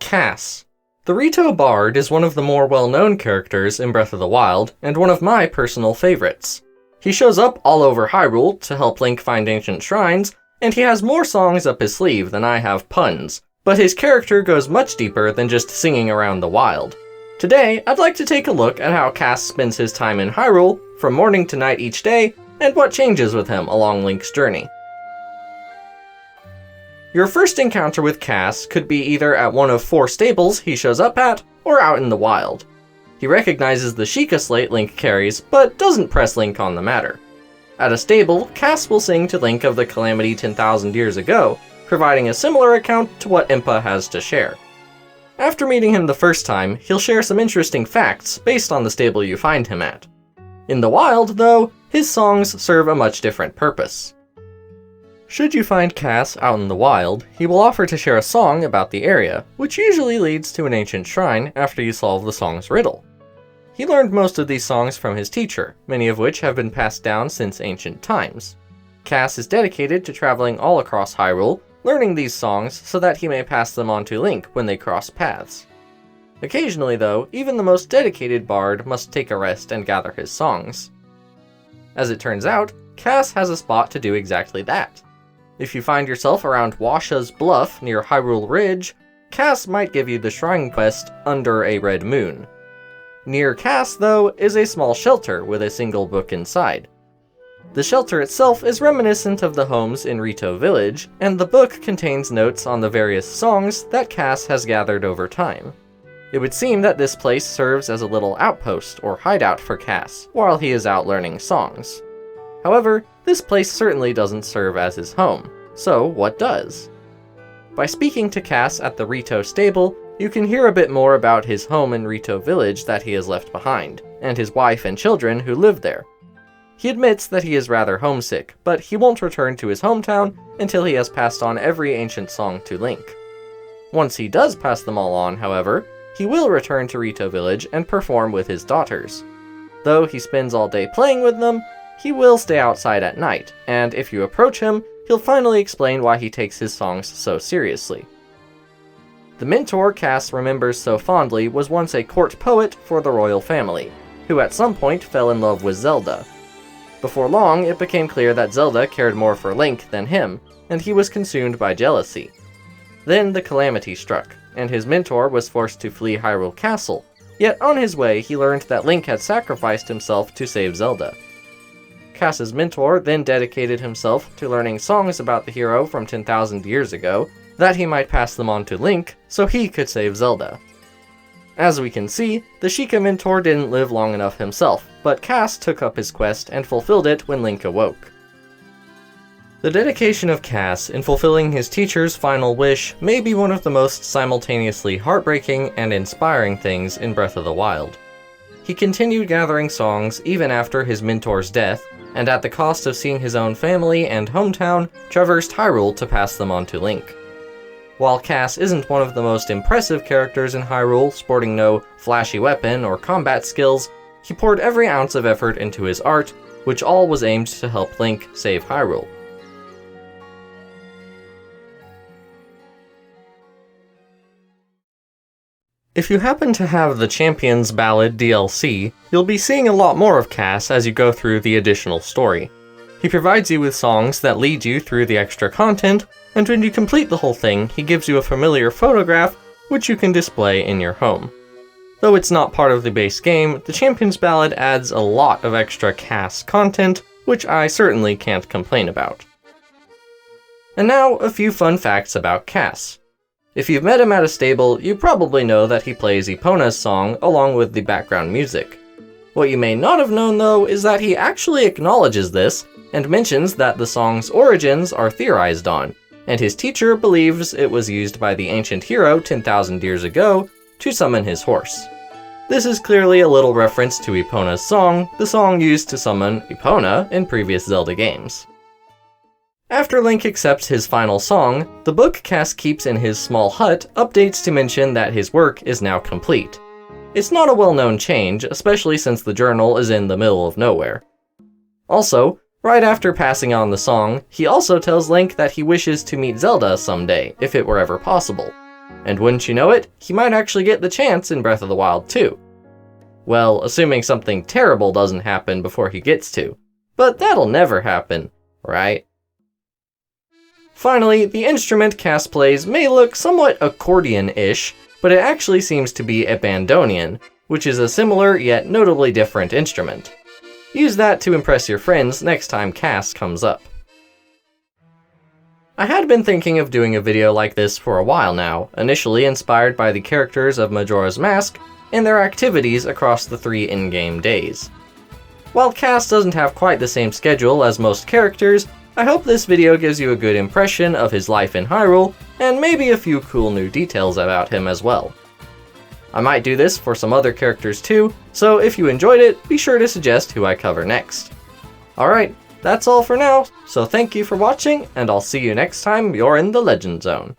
Kass. The Rito Bard is one of the more well-known characters in Breath of the Wild, and one of my personal favorites. He shows up all over Hyrule to help Link find ancient shrines, and he has more songs up his sleeve than I have puns, but his character goes much deeper than just singing around the wild. Today, I'd like to take a look at how Kass spends his time in Hyrule, from morning to night each day, and what changes with him along Link's journey. Your first encounter with Kass could be either at one of 4 stables he shows up at, or out in the wild. He recognizes the Sheikah slate Link carries, but doesn't press Link on the matter. At a stable, Kass will sing to Link of the calamity 10,000 years ago, providing a similar account to what Impa has to share. After meeting him the first time, he'll share some interesting facts based on the stable you find him at. In the wild, though, his songs serve a much different purpose. Should you find Kass out in the wild, he will offer to share a song about the area, which usually leads to an ancient shrine after you solve the song's riddle. He learned most of these songs from his teacher, many of which have been passed down since ancient times. Kass is dedicated to traveling all across Hyrule, learning these songs so that he may pass them on to Link when they cross paths. Occasionally, though, even the most dedicated bard must take a rest and gather his songs. As it turns out, Kass has a spot to do exactly that. If you find yourself around Washa's Bluff near Hyrule Ridge, Kass might give you the shrine quest Under a Red Moon. Near Kass, though, is a small shelter with a single book inside. The shelter itself is reminiscent of the homes in Rito Village, and the book contains notes on the various songs that Kass has gathered over time. It would seem that this place serves as a little outpost or hideout for Kass while he is out learning songs. However, this place certainly doesn't serve as his home, so what does? By speaking to Kass at the Rito stable, you can hear a bit more about his home in Rito Village that he has left behind, and his wife and children who live there. He admits that he is rather homesick, but he won't return to his hometown until he has passed on every ancient song to Link. Once he does pass them all on, however, he will return to Rito Village and perform with his daughters. Though he spends all day playing with them, he will stay outside at night, and if you approach him, he'll finally explain why he takes his songs so seriously. The mentor Kass remembers so fondly was once a court poet for the royal family, who at some point fell in love with Zelda. Before long, it became clear that Zelda cared more for Link than him, and he was consumed by jealousy. Then the calamity struck, and his mentor was forced to flee Hyrule Castle, yet on his way he learned that Link had sacrificed himself to save Zelda. Kass's mentor then dedicated himself to learning songs about the hero from 10,000 years ago, that he might pass them on to Link, so he could save Zelda. As we can see, the Sheikah mentor didn't live long enough himself, but Kass took up his quest and fulfilled it when Link awoke. The dedication of Kass in fulfilling his teacher's final wish may be one of the most simultaneously heartbreaking and inspiring things in Breath of the Wild. He continued gathering songs even after his mentor's death, and at the cost of seeing his own family and hometown, traversed Hyrule to pass them on to Link. While Kass isn't one of the most impressive characters in Hyrule, sporting no flashy weapon or combat skills, he poured every ounce of effort into his art, which all was aimed to help Link save Hyrule. If you happen to have the Champions Ballad DLC, you'll be seeing a lot more of Kass as you go through the additional story. He provides you with songs that lead you through the extra content, and when you complete the whole thing, he gives you a familiar photograph which you can display in your home. Though it's not part of the base game, the Champions Ballad adds a lot of extra Kass content, which I certainly can't complain about. And now, a few fun facts about Kass. If you've met him at a stable, you probably know that he plays Epona's song along with the background music. What you may not have known, though, is that he actually acknowledges this, and mentions that the song's origins are theorized on, and his teacher believes it was used by the ancient hero 10,000 years ago to summon his horse. This is clearly a little reference to Epona's song, the song used to summon Epona in previous Zelda games. After Link accepts his final song, the book Kass keeps in his small hut updates to mention that his work is now complete. It's not a well-known change, especially since the journal is in the middle of nowhere. Also, right after passing on the song, he also tells Link that he wishes to meet Zelda someday, if it were ever possible. And wouldn't you know it, he might actually get the chance in Breath of the Wild too. Well, assuming something terrible doesn't happen before he gets to. But that'll never happen, right? Finally, the instrument Kass plays may look somewhat accordion-ish, but it actually seems to be a bandoneon, which is a similar yet notably different instrument. Use that to impress your friends next time Kass comes up. I had been thinking of doing a video like this for a while now, initially inspired by the characters of Majora's Mask and their activities across the 3 in-game days. While Kass doesn't have quite the same schedule as most characters, I hope this video gives you a good impression of his life in Hyrule, and maybe a few cool new details about him as well. I might do this for some other characters too, so if you enjoyed it, be sure to suggest who I cover next. Alright, that's all for now, so thank you for watching, and I'll see you next time you're in the Legend Zone.